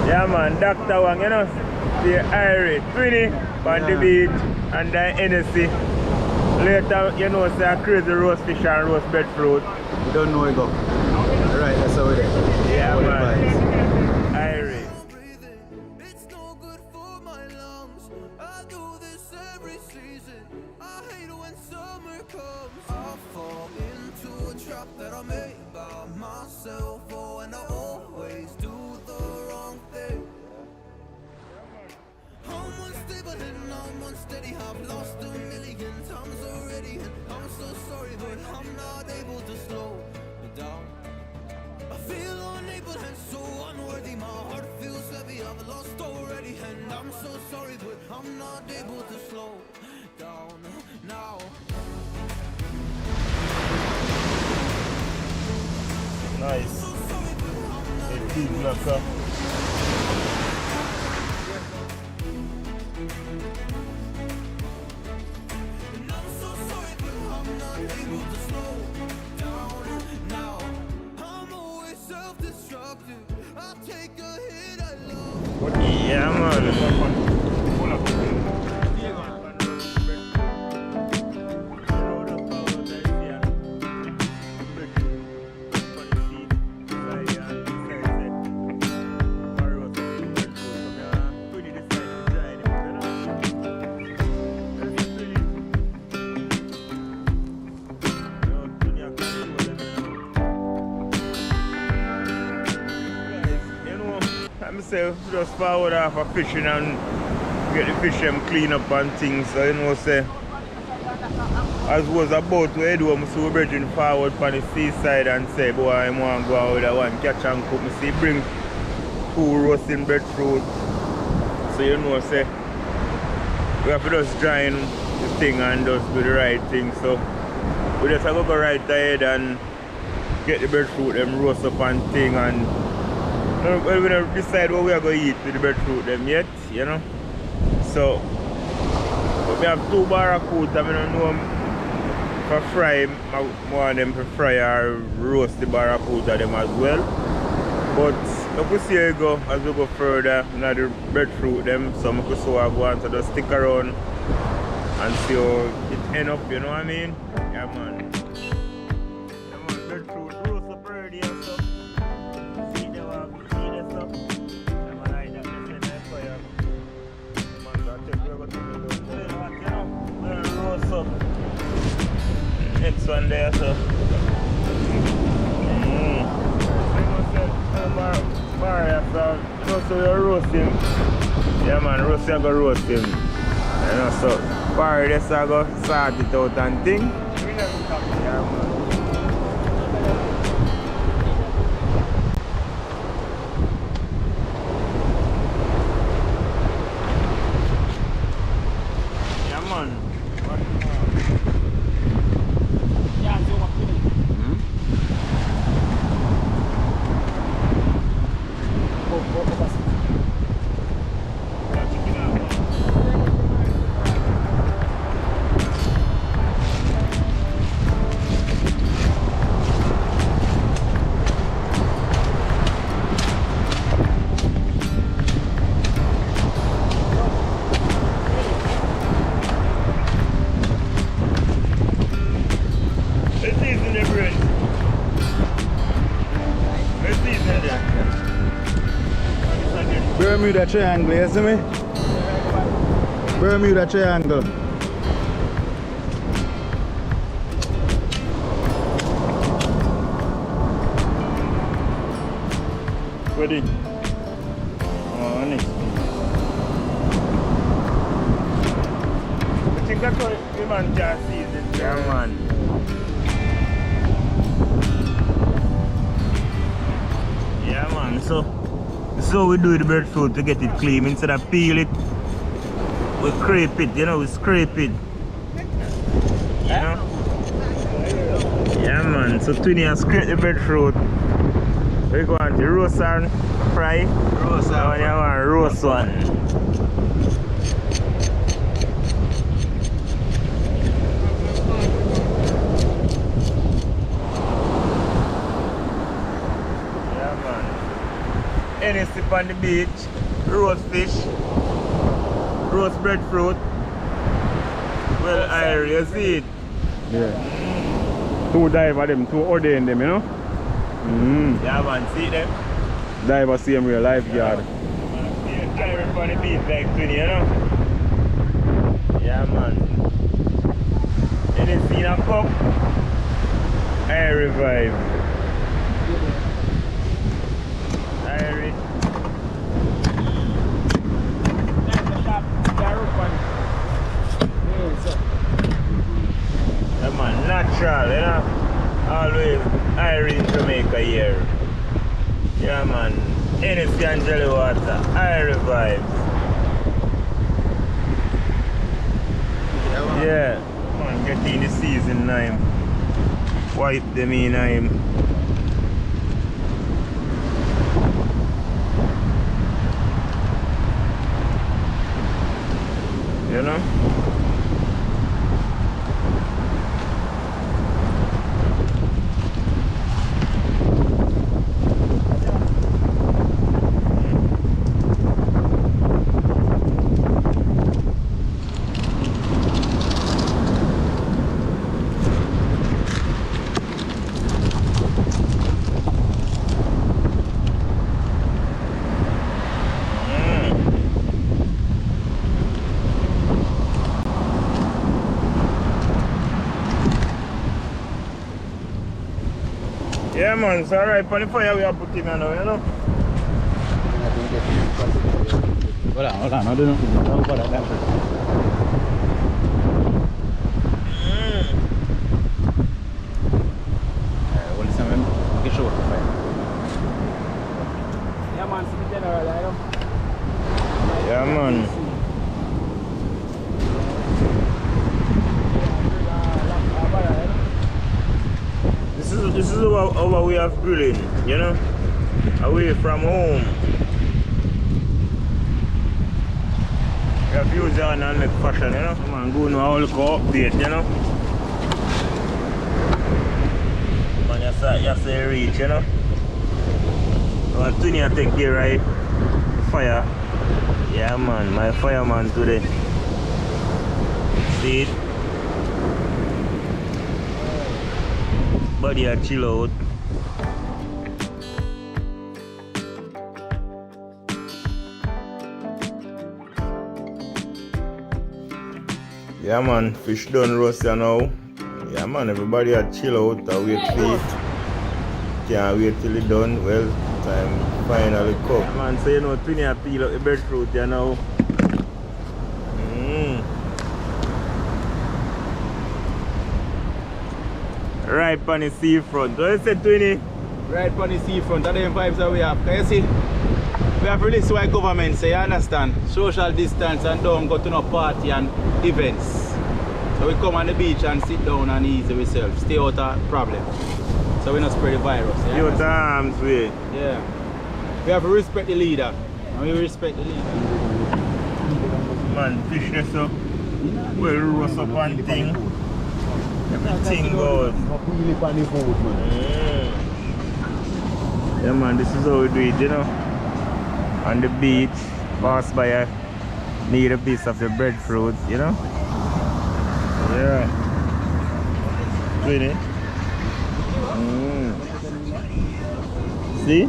Yeah man, Dr. Wang, you know, the Irie, Twinny on the beach and the NSC. Later, you know, say a crazy roast fish and roast breadfruit. You don't know it go. Alright, that's how it is. Yeah man, Irie. It's no good for my lungs. I do this every season. I hate when summer comes. I fall into a trap that I made by myself. Oh, and I always do the wrong thing. I'm unstable and I'm unsteady. I've lost a million times already, and I'm so sorry, but I'm not able to slow down. I feel unable and so unworthy. My heart feels heavy. I've lost already, and I'm so sorry, but I'm not able to slow down now. Nice. A big knocker. And I'm so sorry, but I'm not able to slow down now. I'm always self-destructive. I take a hit, I love. Yeah man. Say just forward off of fishing and get the fish them clean up and things, so you know say as was about to head home, so we're bridging forward from the seaside and say boy I want to go out with that one catch and cook. Me see bring 2 roasting breadfruit, so you know say we have to just join the thing and just do the right thing. So we just have to go right ahead and get the breadfruit them roast up and thing, and well, we don't decide what we are going to eat with the breadfruit them yet, you know. So, but we have 2 barracuda. I don't know for fry, I want them to fry or roast the barracuda them as well. But if we see how it go as we go further, now the breadfruit them, so I could so I go on, so just stick around and see how it end up, you know what I mean? Yeah man. Yeah man, breadfruit roast up already and stuff. Next one there, so so you're roasting. Yeah man, roasting I go roast him. You know, so bar this I go sort it out and thing. Yeah man. Bermuda Triangle, you see me? Bermuda Triangle. Ready? Oh, nice. I think that's what the man just sees it. Yeah, man. Yeah, man. So we do the breadfruit to get it clean. Instead of peel it, we scrape it, you know, we scrape it. You know? Yeah man, so Twinny has scrape the breadfruit. We go on to roast and fry. Roast and fry. Now you want roast one. Hennessy on the beach, roast fish, roast breadfruit. Well, I you see it. Yeah. Two diver them, two ordain them, you know? Yeah, man, see them? Diver same real lifeguard. Yeah, diving on the beach like 20, you know? Yeah, man. Hennessy in a cup, I revive. Irish. Yeah, man, natural, you know? Always Irish Jamaica here. Yeah, man. Hennessy and jelly water, Irish vibes. Yeah, man, get in the season now. Wipe them in now. You know? Yeah, man, it's alright. On the fire we are putting on now, you know? Hold on, I don't know about that. What is something? Get short of fire. Yeah, man, see the general, you know? Yeah, man. This is our way of grilling, you know? Away from home. We have to use it on and make fashion, you know? Man, go now all update, you know? Man, you say reach, you know? So Tunia take care, right? Fire. Yeah, man, my fireman today. See it? Body a chill out. Yeah, man, fish done roast now. Yeah, man, everybody a chill out and wait for it. Can't wait till it done. Well, time finally cook. Yeah, man, so you know, Twinny a peel out the breadfruit, you know. Right on the seafront. What you say, Twinny? Right on the seafront, and them vibes that we have. Can you see? We have released our government, so you understand? Social distance and don't go to no party and events. So we come on the beach and sit down and ease ourselves. Stay out of problem. So we don't spread the virus. Stay out of harm's way. Yeah. We have to respect the leader. And we respect the leader. Man, fish this up. Well, roast up and thing. Everything goes. Yeah, man, this is how we do it, you know. On the beach, pass by a need a piece of the breadfruit, you know. Yeah. Twinny. See?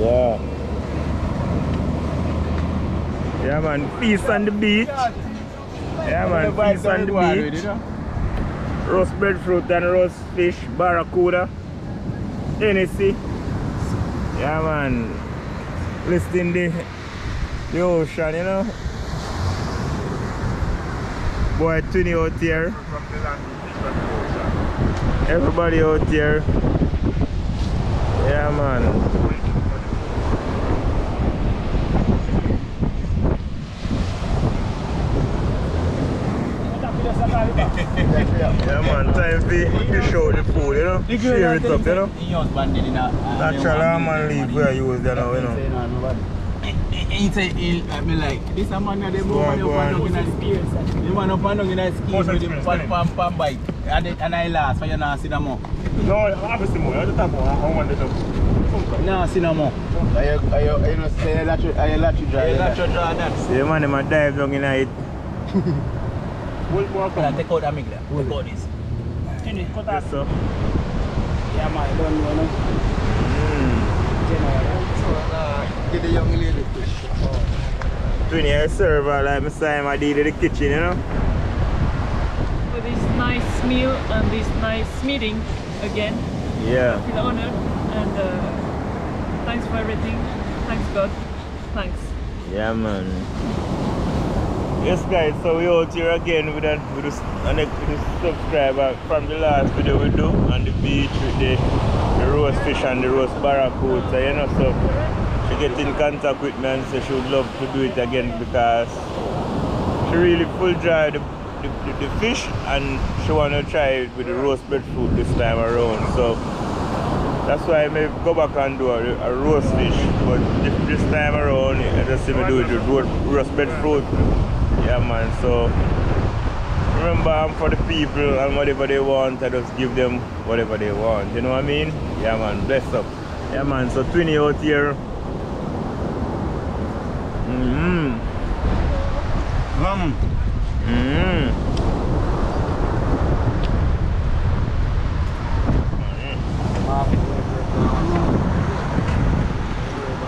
Yeah. Yeah, man, peace on the beach. Yeah, man, peace on the beach. Roast breadfruit and roast fish, barracuda, Hennessy. Yeah, man, listing the ocean, you know. Boy, Twinny out here. Everybody out here. Yeah, man. Yeah, man, time to show the food, you know. Share it up, you know. Natural almond leaf we use, you know. He say, I mean like, this a man that they move money up and down in the spears. The man up and down in the skis with him pam bike. And I last, but you not see no more. No, I have seen more. I just have one. I want to No, see no more. I you know say I let you drive. I let you drive that. Yeah, man, I dive down in it. Take out the migler. Take out this. Cut off. So. Yeah, man, I don't know. Get the young lady fish. Twinny, I serve like my time I did in the kitchen, you know. For this nice meal and this nice meeting again. Yeah. I feel honored and thanks for everything. Thanks God. Thanks. Yeah, man. Yes, guys. So we out here again with the subscriber from the last video we do on the beach with the roast fish and the roast barracuda, you know. So she get in contact with me and say she would love to do it again because she really full dry the fish and she want to try it with the roast breadfruit this time around. So that's why I may go back and do a roast fish, but this time around I just see me do it with roast breadfruit. Yeah, man. So remember, I'm for the people and whatever they want, I just give them whatever they want. You know what I mean? Yeah, man. Bless up. Yeah, man. So Twinny out here.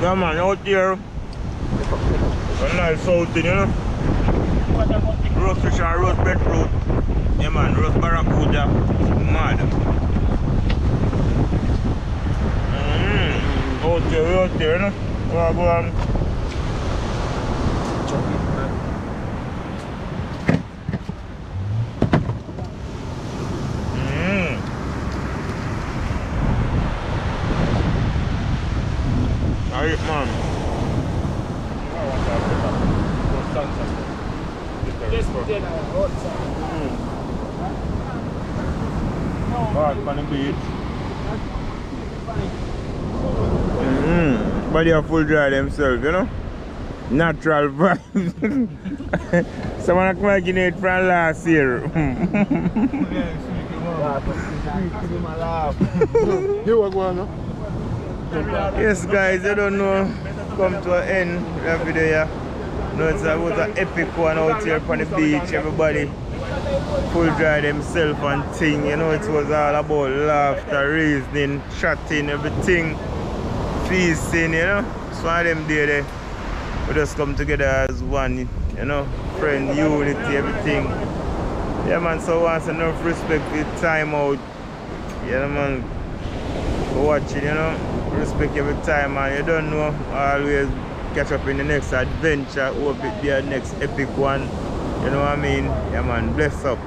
Yeah, man, out here. A nice southern, you know. Roast fish and roast breadfruit. Yeah, man, roast barracuda. Mad. Out there, you know. Go on. Alright, man. Hard on the beach. Body are full dry themselves, you know? Natural vibes. Someone come and it from last year. Yes, guys, I don't know. Come to an end of the video here. No, it was an epic one out here on the beach. Everybody full dry themselves and thing. You know, it was all about laughter, reasoning, chatting, everything, feasting, you know. So one of them days, we just come together as one, you know, friend, unity, everything. Yeah, man, so once enough respect for time out. Yeah, man, for watching, you know, respect every time, man. You don't know, always catch up in the next adventure. Hope it be a next epic one. You know what I mean? Yeah, man, bless up.